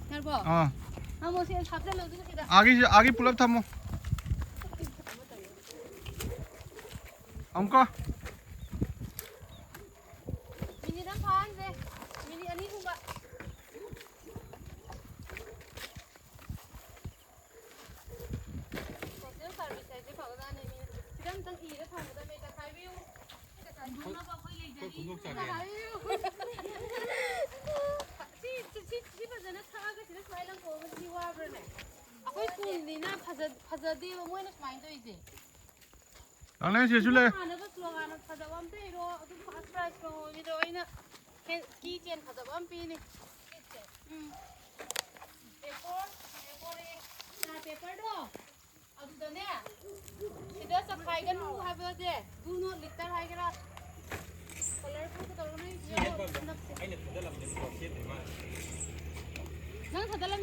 Narbo. Amo siya sabda lo dito kita. आगे पुल-up थमो हमको Mini dan pan deh. Mini ani kumba. Social service aja pagda ne mini. Kita tang ira pagda me ta khai view. Ta khai view na ba koi le jari. Ta khai view. Si pagda na thaga sila smile ang ko si wa bro ne. Akoi school ni na phaja di mo na smile to ije. लाने से चुले Ana ba slogan phaja wam pe ro tu fast price ko ni do ina ki chen phaja wam pe ni. Paper do. Adu do ne. Ida sa khai gan hu ha ba de. Du no litar hai kara. Colorful ko do na. Ai ne thada lam de ko se de ma. Nang thada lam